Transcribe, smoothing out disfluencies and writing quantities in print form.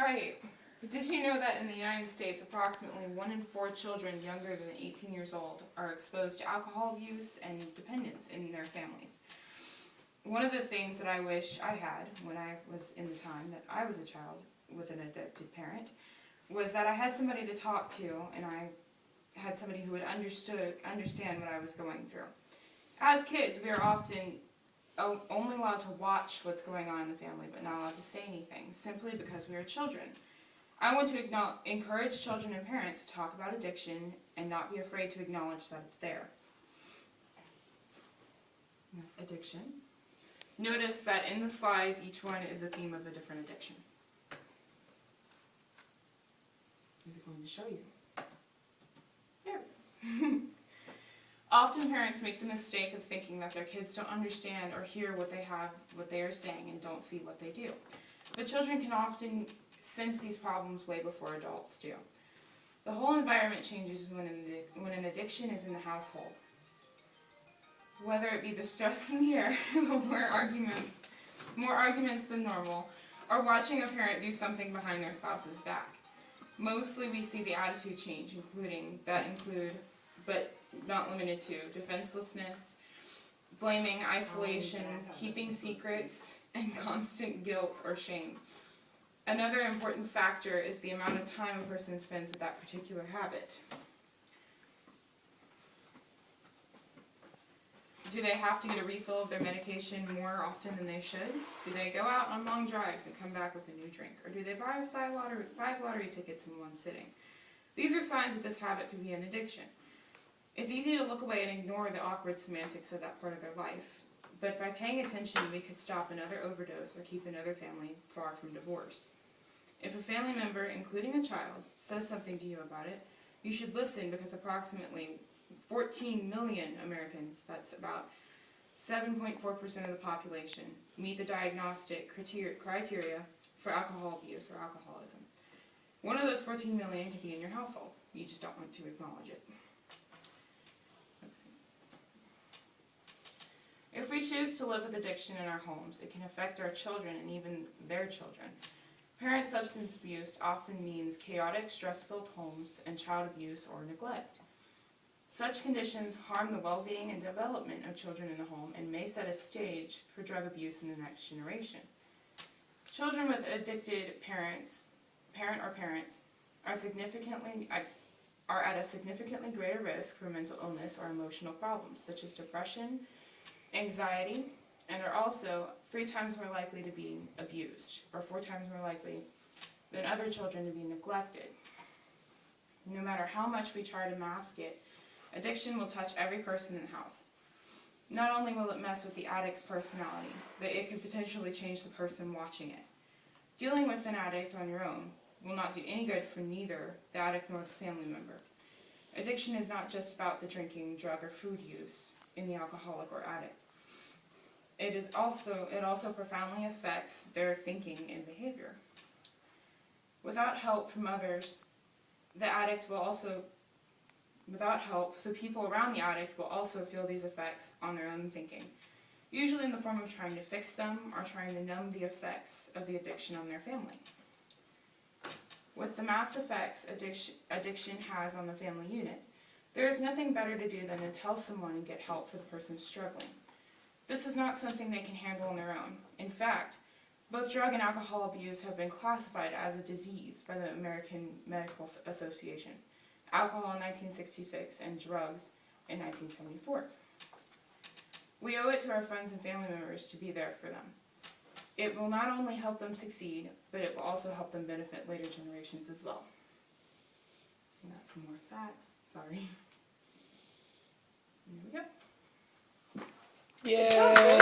right. But did you know that in the United States, approximately 1 in 4 children younger than 18 years old are exposed to alcohol abuse and dependence in their families? One of the things that I wish I had when I was in the time that I was a child with an addicted parent was that I had somebody to talk to, and I had somebody who would understand what I was going through. As kids, we are often only allowed to watch what's going on in the family, but not allowed to say anything, simply because we are children. I want to encourage children and parents to talk about addiction and not be afraid to acknowledge that it's there. Addiction. Notice that in the slides, each one is a theme of a different addiction. Is it going to show you? There. Often parents make the mistake of thinking that their kids don't understand or hear what they are saying, and don't see what they do. But children can often sense these problems way before adults do. The whole environment changes when an addiction is in the household. Whether it be the stress in the air, more arguments than normal, or watching a parent do something behind their spouse's back. Mostly we see the attitude change, but not limited to, defenselessness, blaming, isolation, keeping secrets, and constant guilt or shame. Another important factor is the amount of time a person spends with that particular habit. Do they have to get a refill of their medication more often than they should? Do they go out on long drives and come back with a new drink? Or do they buy five lottery tickets in one sitting? These are signs that this habit could be an addiction. It's easy to look away and ignore the awkward semantics of that part of their life, but by paying attention, we could stop another overdose or keep another family far from divorce. If a family member, including a child, says something to you about it, you should listen, because approximately 14 million Americans, that's about 7.4% of the population, meet the diagnostic criteria for alcohol abuse or alcoholism. One of those 14 million could be in your household. You just don't want to acknowledge it. If we choose to live with addiction in our homes, it can affect our children and even their children. Parent substance abuse often means chaotic, stress-filled homes and child abuse or neglect. Such conditions harm the well-being and development of children in the home and may set a stage for drug abuse in the next generation. Children with addicted parents are at a significantly greater risk for mental illness or emotional problems, such as depression, anxiety, and are also 3 times more likely to be abused, or 4 times more likely than other children to be neglected. No matter how much we try to mask it, addiction will touch every person in the house. Not only will it mess with the addict's personality, but it could potentially change the person watching it. Dealing with an addict on your own will not do any good for neither the addict nor the family member. Addiction is not just about the drinking, drug, or food use in the alcoholic or addict. It also profoundly affects their thinking and behavior. Without help from others, the people around the addict will also feel these effects on their own thinking, usually in the form of trying to fix them or trying to numb the effects of the addiction on their family. With the mass effects addiction has on the family unit, there is nothing better to do than to tell someone and get help for the person struggling. This is not something they can handle on their own. In fact, both drug and alcohol abuse have been classified as a disease by the American Medical Association. Alcohol in 1966 and drugs in 1974. We owe it to our friends and family members to be there for them. It will not only help them succeed, but it will also help them benefit later generations as well. And that's some more facts. Sorry. There we go. Yay!